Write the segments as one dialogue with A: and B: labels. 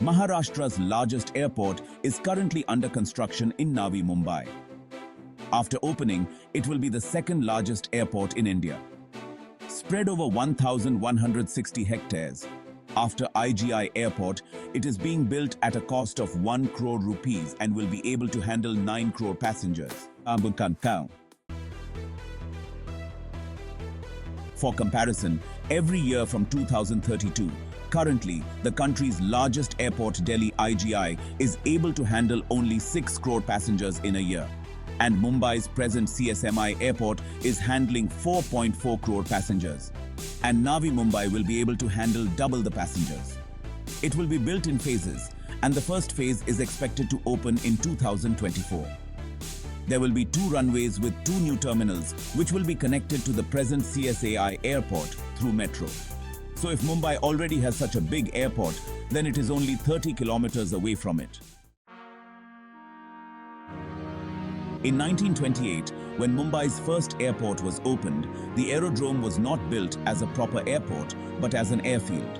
A: Maharashtra's largest airport is currently under construction in Navi Mumbai. After opening, it will be the second largest airport in India. Spread over 1,160 hectares, after IGI Airport, it is being built at a cost of 1 crore rupees and will be able to handle 9 crore passengers. For comparison, every year from 2032, currently, the country's largest airport, Delhi IGI, is able to handle only 6 crore passengers in a year. And Mumbai's present CSMI airport is handling 4.4 crore passengers. And Navi Mumbai will be able to handle double the passengers. It will be built in phases, and the first phase is expected to open in 2024. There will be 2 runways with 2 new terminals, which will be connected to the present CSAI airport through metro. So if Mumbai already has such a big airport, then it is only 30 kilometers away from it. In 1928, when Mumbai's first airport was opened, the aerodrome was not built as a proper airport, but as an airfield.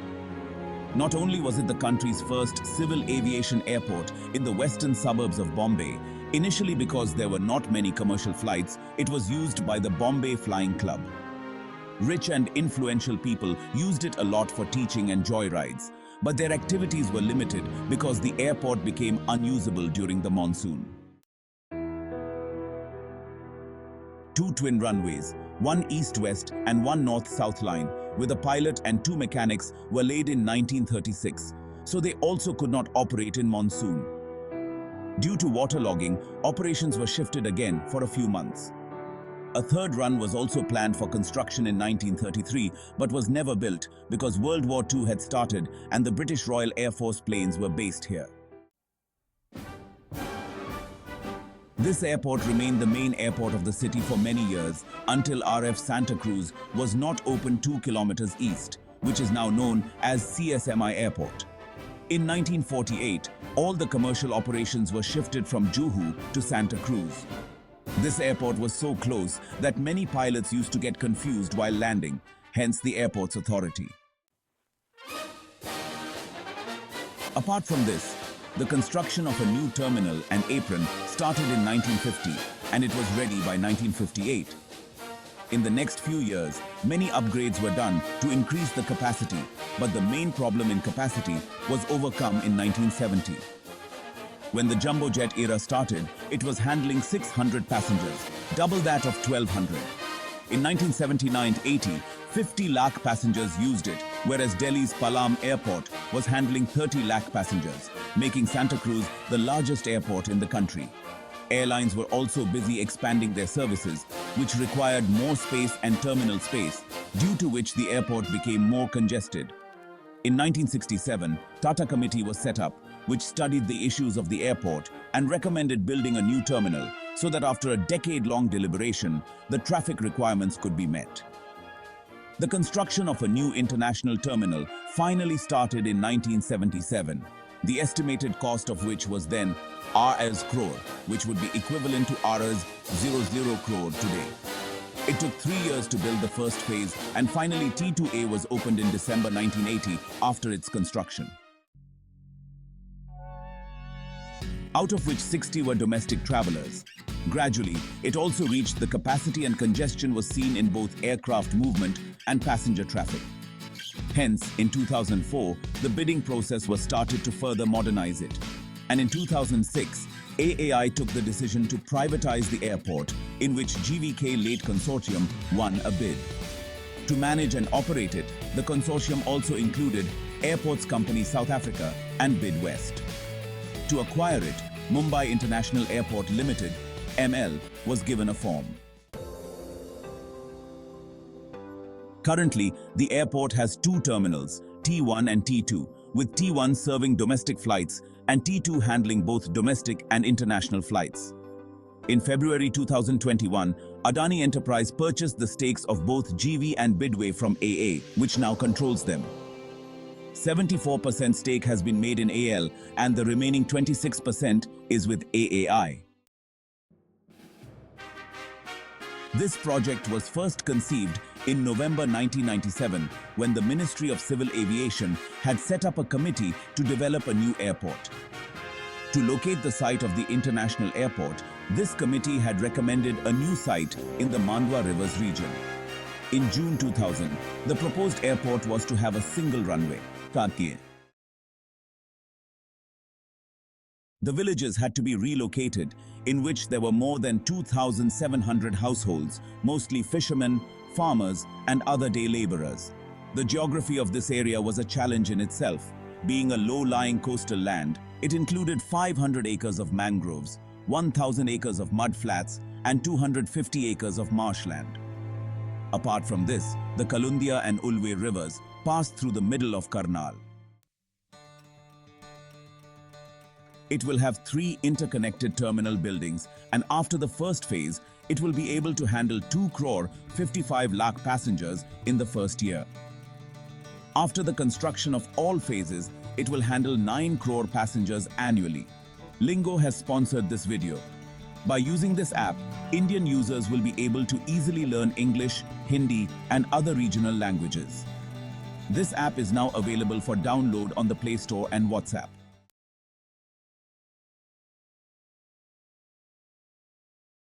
A: Not only was it the country's first civil aviation airport in the western suburbs of Bombay, initially because there were not many commercial flights, it was used by the Bombay Flying Club. Rich and influential people used it a lot for teaching and joyrides, but their activities were limited because the airport became unusable during the monsoon. 2 twin runways, one east-west and one north-south line, with a pilot and 2 mechanics were laid in 1936, so they also could not operate in monsoon. Due to waterlogging, operations were shifted again for a few months. A 3rd run was also planned for construction in 1933, but was never built because World War II had started and the British Royal Air Force planes were based here. This airport remained the main airport of the city for many years until RF Santa Cruz was not opened 2 kilometers east, which is now known as CSMI Airport. In 1948, all the commercial operations were shifted from Juhu to Santa Cruz. This airport was so close that many pilots used to get confused while landing, hence the airport's authority. Apart from this, the construction of a new terminal and apron started in 1950 and it was ready by 1958. In the next few years, many upgrades were done to increase the capacity, but the main problem in capacity was overcome in 1970. When the jumbo jet era started, it was handling 600 passengers, double that of 1200. In 1979-80, 50 lakh passengers used it, whereas Delhi's Palam Airport was handling 30 lakh passengers, making Santa Cruz the largest airport in the country. Airlines were also busy expanding their services, which required more space and terminal space, due to which the airport became more congested. In 1967, Tata Committee was set up, which studied the issues of the airport and recommended building a new terminal so that after a decade-long deliberation, the traffic requirements could be met. The construction of a new international terminal finally started in 1977, the estimated cost of which was then Rs crore, which would be equivalent to Rs 00 crore today. It took 3 years to build the first phase, and finally T2A was opened in December 1980 after its construction. Out of which 60 were domestic travelers. Gradually, it also reached the capacity and congestion was seen in both aircraft movement and passenger traffic. Hence, in 2004, the bidding process was started to further modernize it. And in 2006, AAI took the decision to privatize the airport, in which GVK Late Consortium won a bid. To manage and operate it, the consortium also included Airports Company South Africa and Bid West. To acquire it, Mumbai International Airport Limited, ML, was given a form. Currently, the airport has 2 terminals, T1 and T2, with T1 serving domestic flights and T2 handling both domestic and international flights. In February 2021, Adani Enterprise purchased the stakes of both GV and Bidway from AA, which now controls them. 74% stake has been made in AL and the remaining 26% is with AAI. This project was first conceived in November 1997, when the Ministry of Civil Aviation had set up a committee to develop a new airport. To locate the site of the international airport, this committee had recommended a new site in the Mandwa Rivers region. In June 2000, the proposed airport was to have a single runway. The villages had to be relocated, in which there were more than 2,700 households, mostly fishermen, farmers, and other day laborers. The geography of this area was a challenge in itself. Being a low-lying coastal land, it included 500 acres of mangroves, 1,000 acres of mud flats, and 250 acres of marshland. Apart from this, the Kalundia and Ulve rivers passed through the middle of Karnal. It will have 3 interconnected terminal buildings, and after the first phase, it will be able to handle 2 crore 55 lakh passengers in the first year. After the construction of all phases, it will handle 9 crore passengers annually. Lingo has sponsored this video. By using this app, Indian users will be able to easily learn English, Hindi, and other regional languages. This app is now available for download on the Play Store and WhatsApp.